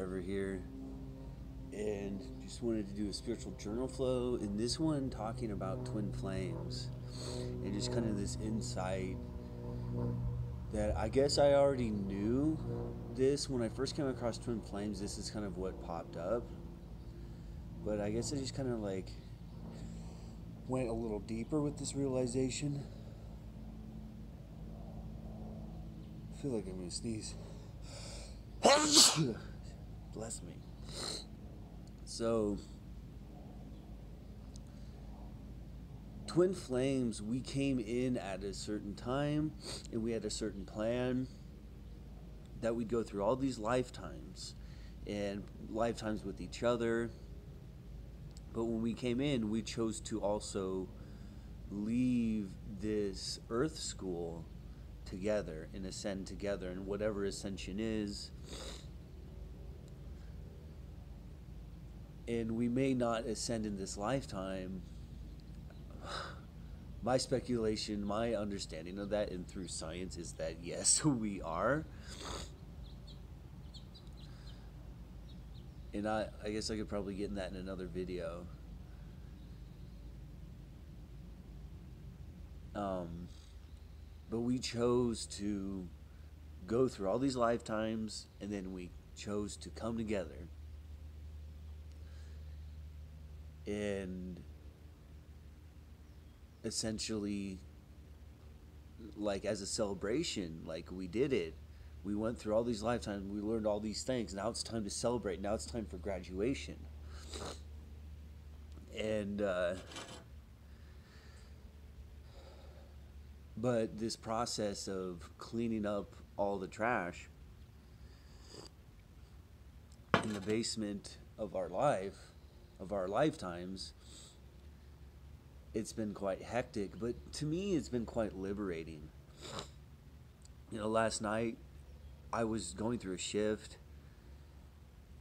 Trevor here, and just wanted to do a spiritual journal flow. In this one, talking about twin flames and just kind of this insight that I guess I already knew this when I first came across twin flames. This is kind of what popped up, but I guess I just kind of like went a little deeper with this realization. I feel like I'm gonna sneeze. Bless me. So, twin flames, we came in at a certain time and we had a certain plan that we'd go through all these lifetimes and lifetimes with each other. But when we came in, we chose to also leave this earth school together and ascend together, and whatever ascension is. And we may not ascend in this lifetime. My speculation, my understanding of that, and through science, is that yes, we are. And I guess I could probably get in that in another video. But we chose to go through all these lifetimes, and then we chose to come together. And essentially, like as a celebration, like we did it. We went through all these lifetimes, we learned all these things. Now it's time to celebrate. Now it's time for graduation. And but this process of cleaning up all the trash in the basement of our life, of our lifetimes, it's been quite hectic, but to me it's been quite liberating. Last night I was going through a shift.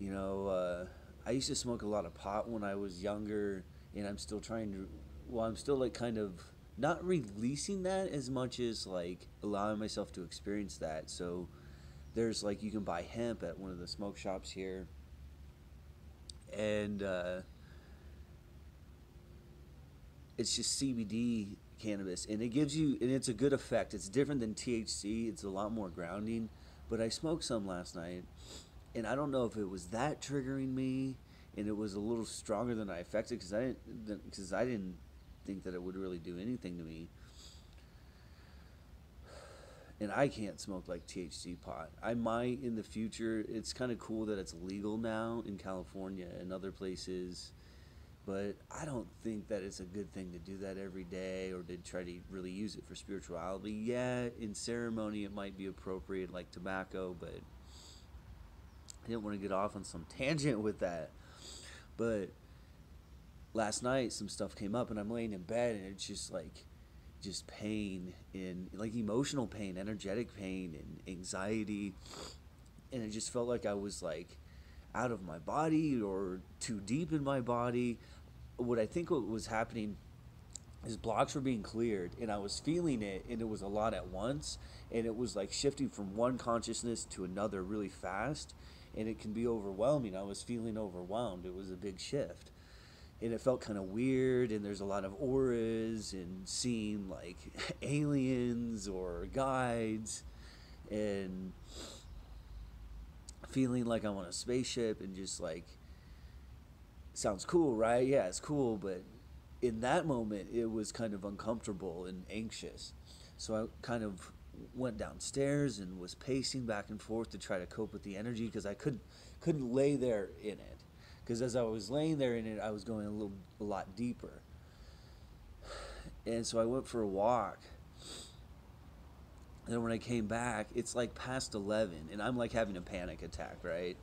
I used to smoke a lot of pot when I was younger, and I'm still trying to, I'm still like kind of not releasing that as much as like allowing myself to experience that. So there's like, you can buy hemp at one of the smoke shops here, and it's just CBD cannabis, and it gives you, and it's a good effect. It's different than THC. It's a lot more grounding. But I smoked some last night, and I don't know if it was that triggering me, and it was a little stronger than I affected, because I didn't think that it would really do anything to me. And I can't smoke like THC pot. I might in the future. It's kind of cool that it's legal now in California and other places, but I don't think that it's a good thing to do that every day, or to try to really use it for spirituality. Yeah, in ceremony it might be appropriate, like tobacco, but I didn't want to get off on some tangent with that. But last night some stuff came up, and I'm laying in bed, and it's just pain, and like emotional pain, energetic pain, and anxiety. And it just felt like I was like out of my body or too deep in my body. What I think what was happening is blocks were being cleared, and I was feeling it, and it was a lot at once, and it was like shifting from one consciousness to another really fast, and it can be overwhelming. I was feeling overwhelmed. It was a big shift, and it felt kind of weird, and there's a lot of auras, and seeing like aliens or guides, and feeling like I'm on a spaceship, and just like, sounds cool, right? Yeah, it's cool, but in that moment it was kind of uncomfortable and anxious. So I kind of went downstairs and was pacing back and forth to try to cope with the energy, because I couldn't lay there in it, because as I was laying there in it, I was going a lot deeper. And so I went for a walk. And then when I came back, it's like past 11, and I'm like having a panic attack, right?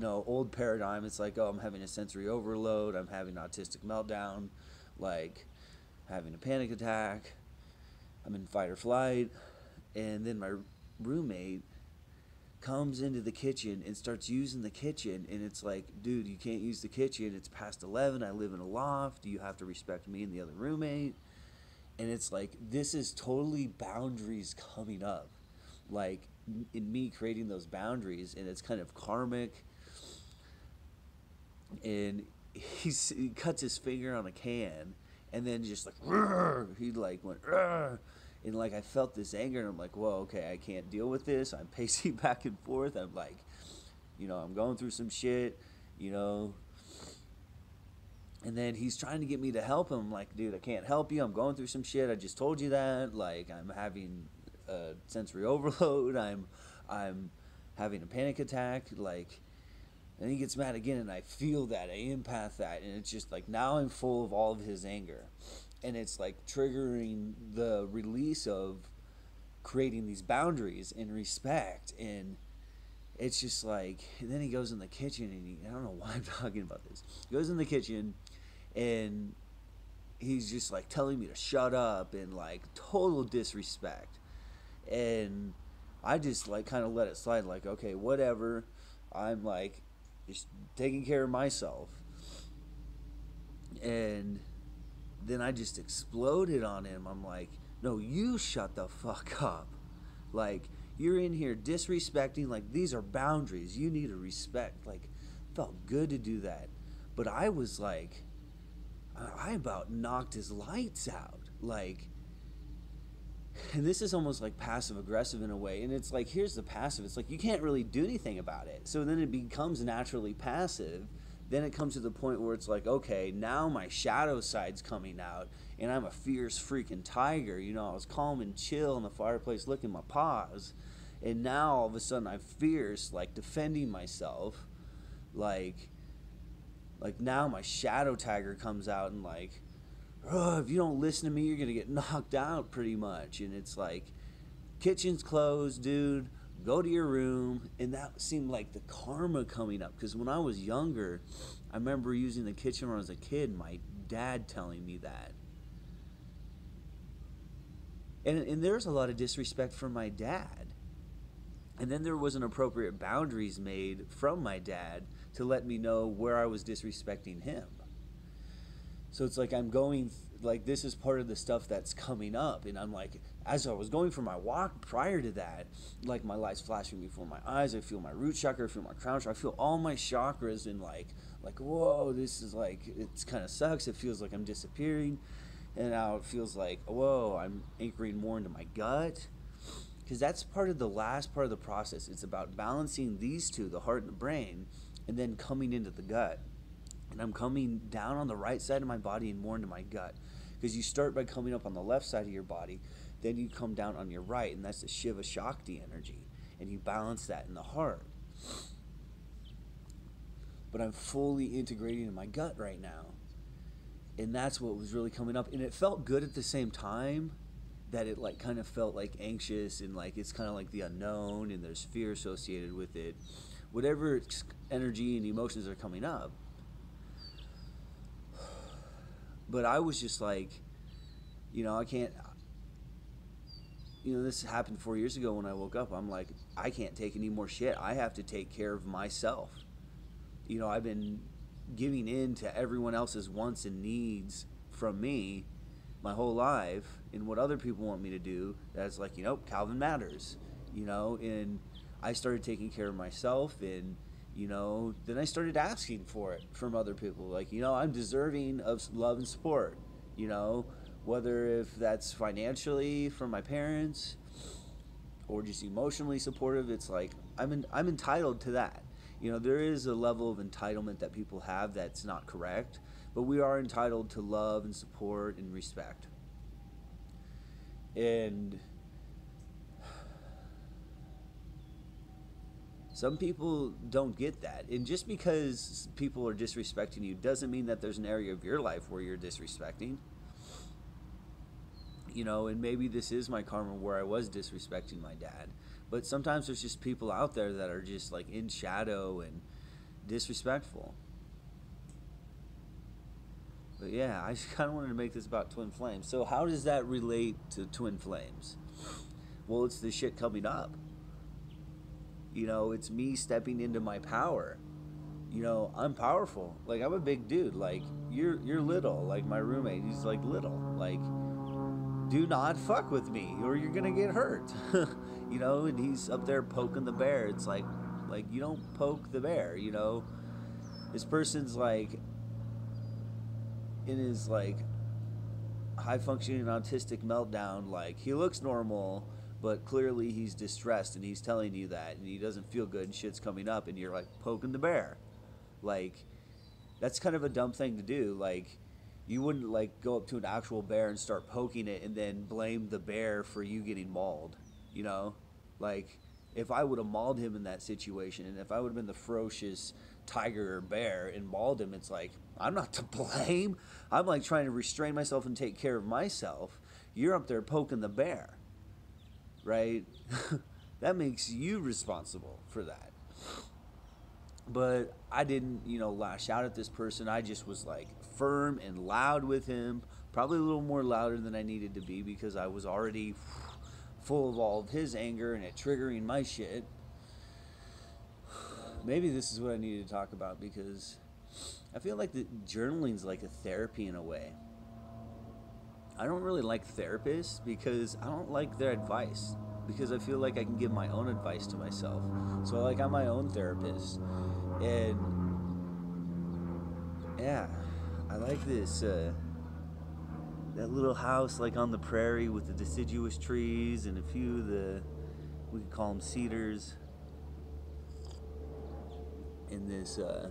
Old paradigm, it's like, oh, I'm having a sensory overload, I'm having an autistic meltdown, like having a panic attack, I'm in fight or flight. And then my roommate comes into the kitchen and starts using the kitchen, and it's like, dude, you can't use the kitchen, it's past 11, I live in a loft, you have to respect me and the other roommate. And it's like, this is totally boundaries coming up. like in me creating those boundaries, and it's kind of karmic. And he cuts his finger on a can, and then just like he like went, and like I felt this anger, and I'm like, whoa, okay, I can't deal with this. I'm pacing back and forth. I'm like, I'm going through some shit, you know. And then he's trying to get me to help him. I'm like, dude, I can't help you. I'm going through some shit. I just told you that. Like, I'm having a sensory overload. I'm having a panic attack. Like, and he gets mad again, and I feel that. I empath that. And it's just like, now I'm full of all of his anger. And it's like triggering the release of creating these boundaries and respect. And it's just like, and then he goes in the kitchen, and I don't know why I'm talking about this. He goes in the kitchen, and he's just like telling me to shut up, and like total disrespect. And I just like kind of let it slide, like, okay, whatever. I'm like just taking care of myself. And then I just exploded on him. I'm like, no, you shut the fuck up. Like, you're in here disrespecting. Like, these are boundaries. You need to respect. Like, felt good to do that. But I was like, I about knocked his lights out. Like, and this is almost like passive aggressive in a way. And it's like, here's the passive. It's like, you can't really do anything about it. So then it becomes naturally passive. Then it comes to the point where it's like, okay, now my shadow side's coming out, and I'm a fierce freaking tiger. I was calm and chill in the fireplace licking my paws. And now all of a sudden I'm fierce, like defending myself. Like now my shadow tiger comes out, and like, if you don't listen to me, you're going to get knocked out pretty much. And it's like, kitchen's closed, dude. Go to your room. And that seemed like the karma coming up. Because when I was younger, I remember using the kitchen when I was a kid, my dad telling me that. And there's a lot of disrespect from my dad. And then there wasn't appropriate boundaries made from my dad to let me know where I was disrespecting him. So it's like I'm going, like, this is part of the stuff that's coming up. And I'm like, as I was going for my walk prior to that, like, my light's flashing before my eyes. I feel my root chakra, I feel my crown chakra, I feel all my chakras, and like, whoa, this is like, it's kind of sucks. It feels like I'm disappearing. And now it feels like, whoa, I'm anchoring more into my gut. Because that's part of the last part of the process. It's about balancing these two, the heart and the brain, and then coming into the gut. And I'm coming down on the right side of my body and more into my gut. Because you start by coming up on the left side of your body, then you come down on your right, and that's the Shiva Shakti energy. And you balance that in the heart. But I'm fully integrating in my gut right now. And that's what was really coming up. And it felt good at the same time, that it like kind of felt like anxious, and like it's kind of like the unknown, and there's fear associated with it. Whatever energy and emotions are coming up. But I was just like, I can't, this happened 4 years ago when I woke up. I'm like, I can't take any more shit. I have to take care of myself. I've been giving in to everyone else's wants and needs from me my whole life, and what other people want me to do. That's like, Calvin matters, and I started taking care of myself, and then I started asking for it from other people. Like, I'm deserving of love and support, whether if that's financially from my parents or just emotionally supportive. It's like, I'm entitled to that. There is a level of entitlement that people have that's not correct, but we are entitled to love and support and respect. And some people don't get that. And just because people are disrespecting you doesn't mean that there's an area of your life where you're disrespecting. And maybe this is my karma where I was disrespecting my dad. But sometimes there's just people out there that are just like in shadow and disrespectful. But yeah, I just kind of wanted to make this about twin flames. So how does that relate to twin flames? Well, it's the shit coming up. It's me stepping into my power. I'm powerful. Like, I'm a big dude. Like, you're little. Like, my roommate, he's like little. Like, do not fuck with me or you're gonna get hurt. you know, and he's up there poking the bear. It's like you don't poke the bear, you know. This person's like in his like high functioning autistic meltdown, like he looks normal, but clearly he's distressed and he's telling you that and he doesn't feel good and shit's coming up and you're like poking the bear. Like that's kind of a dumb thing to do. Like you wouldn't like go up to an actual bear and start poking it and then blame the bear for you getting mauled, you know? Like if I would have mauled him in that situation and if I would have been the ferocious tiger or bear and mauled him, it's like I'm not to blame. I'm like trying to restrain myself and take care of myself. You're up there poking the bear, right? That makes you responsible for that. But I didn't, you know, lash out at this person. I just was like firm and loud with him, probably a little more louder than I needed to be because I was already full of all of his anger and it triggering my shit. Maybe this is what I needed to talk about because I feel like the journaling's like a therapy in a way. I don't really like therapists because I don't like their advice because I feel like I can give my own advice to myself. So like I'm my own therapist. And yeah, I like this that little house like on the prairie with the deciduous trees and a few of the, we could call them cedars, in this that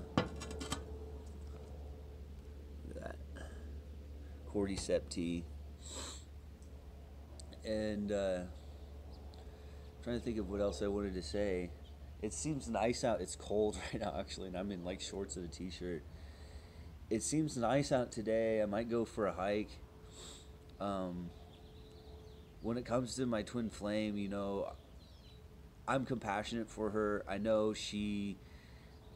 cordyceps tea. And trying to think of what else I wanted to say. It seems nice out. It's cold right now actually, and I'm in like shorts and a t-shirt. It seems nice out today. I might go for a hike. When it comes to my twin flame, you know, I'm compassionate for her. I know she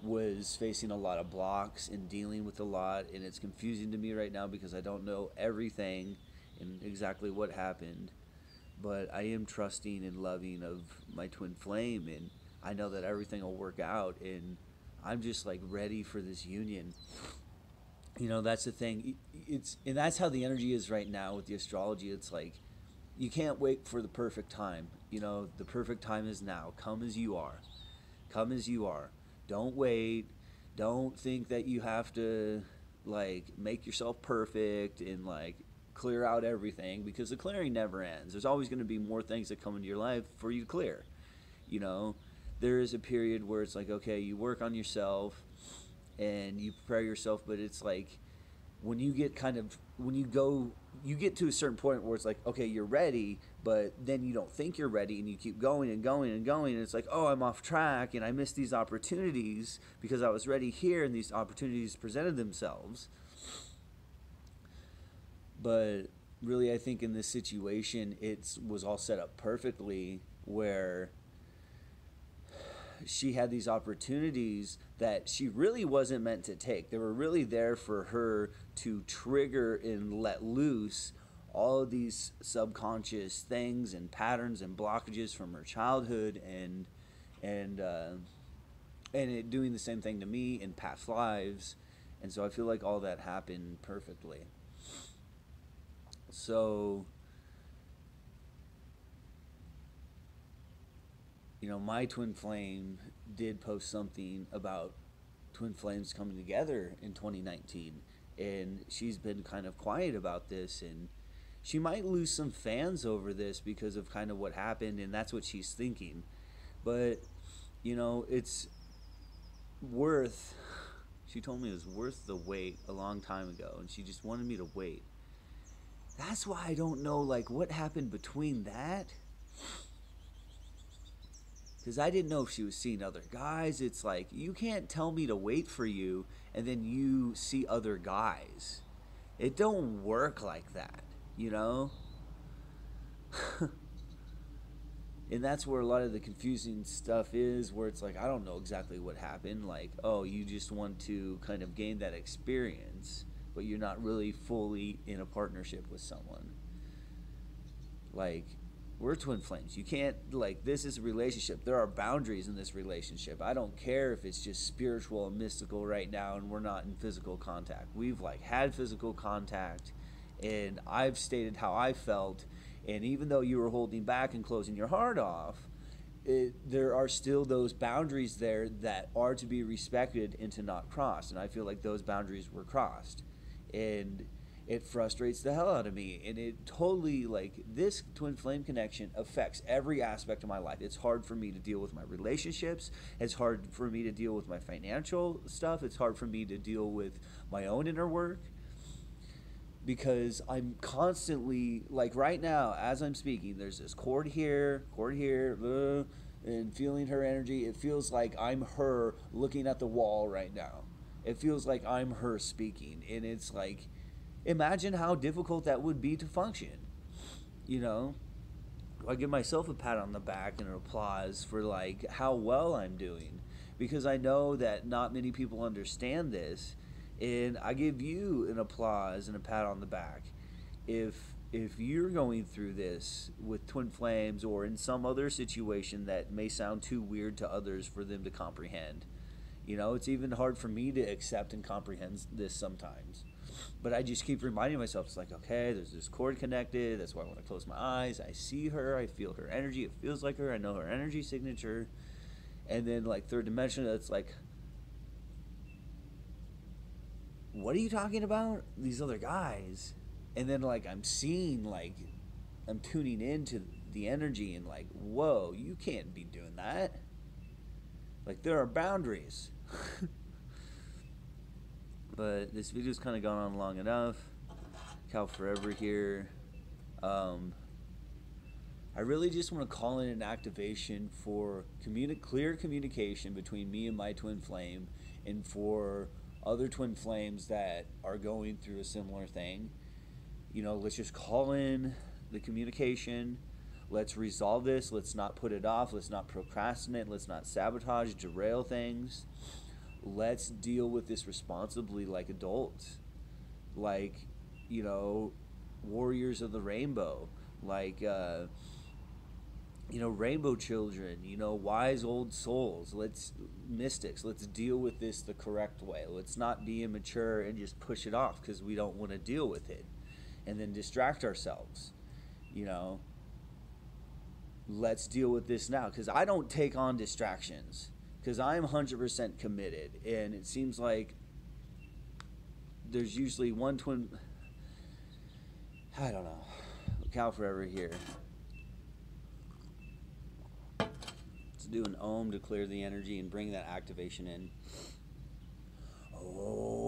was facing a lot of blocks and dealing with a lot, and it's confusing to me right now because I don't know everything and exactly what happened. But I am trusting and loving of my twin flame, and I know that everything will work out, and I'm just like ready for this union. You know, that's the thing. It's and that's how the energy is right now with the astrology. It's like you can't wait for the perfect time. You know, the perfect time is now. Come as you are. Come as you are. Don't wait. Don't think that you have to like make yourself perfect and like clear out everything because the clearing never ends. There's always going to be more things that come into your life for you to clear. You know, there is a period where it's like, okay, you work on yourself and you prepare yourself, but it's like when you get kind of when you get to a certain point where it's like, okay, you're ready, but then you don't think you're ready and you keep going and going and going and it's like, oh, I'm off track and I missed these opportunities because I was ready here and these opportunities presented themselves. But really I think in this situation it was all set up perfectly where she had these opportunities that she really wasn't meant to take. They were really there for her to trigger and let loose all of these subconscious things and patterns and blockages from her childhood and it doing the same thing to me in past lives. And so I feel like all that happened perfectly. So, you know, my twin flame did post something about twin flames coming together in 2019, and she's been kind of quiet about this, and she might lose some fans over this because of kind of what happened, and that's what she's thinking. But, you know, it's worth, she told me it was worth the wait a long time ago, and she just wanted me to wait. That's why I don't know, like, what happened between that. Because I didn't know if she was seeing other guys. It's like, you can't tell me to wait for you and then you see other guys. It don't work like that, you know? And that's where a lot of the confusing stuff is, where it's like, I don't know exactly what happened. Like, oh, you just want to kind of gain that experience, but you're not really fully in a partnership with someone. Like, we're twin flames. You can't, like, this is a relationship. There are boundaries in this relationship. I don't care if it's just spiritual and mystical right now and we're not in physical contact. We've, like, had physical contact, and I've stated how I felt, and even though you were holding back and closing your heart off, there are still those boundaries there that are to be respected and to not cross. And I feel like those boundaries were crossed. And it frustrates the hell out of me. And it totally, like, this twin flame connection affects every aspect of my life. It's hard for me to deal with my relationships. It's hard for me to deal with my financial stuff. It's hard for me to deal with my own inner work, because I'm constantly, like right now, as I'm speaking, there's this cord here, and feeling her energy. It feels like I'm her looking at the wall right now. It feels like I'm her speaking. And it's like, imagine how difficult that would be to function. You know? I give myself a pat on the back and an applause for like how well I'm doing, because I know that not many people understand this, and I give you an applause and a pat on the back if you're going through this with twin flames or in some other situation that may sound too weird to others for them to comprehend. You know, it's even hard for me to accept and comprehend this sometimes. But I just keep reminding myself, it's like, okay, there's this cord connected. That's why I want to close my eyes. I see her. I feel her energy. It feels like her. I know her energy signature. And then, like, third dimension, it's like, what are you talking about? These other guys. And then, like, I'm seeing, like, I'm tuning into the energy and, like, whoa, you can't be doing that. Like, there are boundaries. But this video's kind of gone on long enough. Cal Forever here. I really just want to call in an activation for clear communication between me and my twin flame, and for other twin flames that are going through a similar thing. You know, let's just call in the communication. Let's resolve this. Let's not put it off. Let's not procrastinate. Let's not sabotage, derail things. Let's deal with this responsibly like adults. Like, you know, warriors of the rainbow. Like, you know, rainbow children, you know, wise old souls. Mystics, let's deal with this the correct way. Let's not be immature and just push it off because we don't want to deal with it and then distract ourselves. You know, let's deal with this now, because I don't take on distractions, because I'm 100% committed. And it seems like there's usually one twin, I don't know, Cal Forever here. Do an Om to clear the energy and bring that activation in. Oh.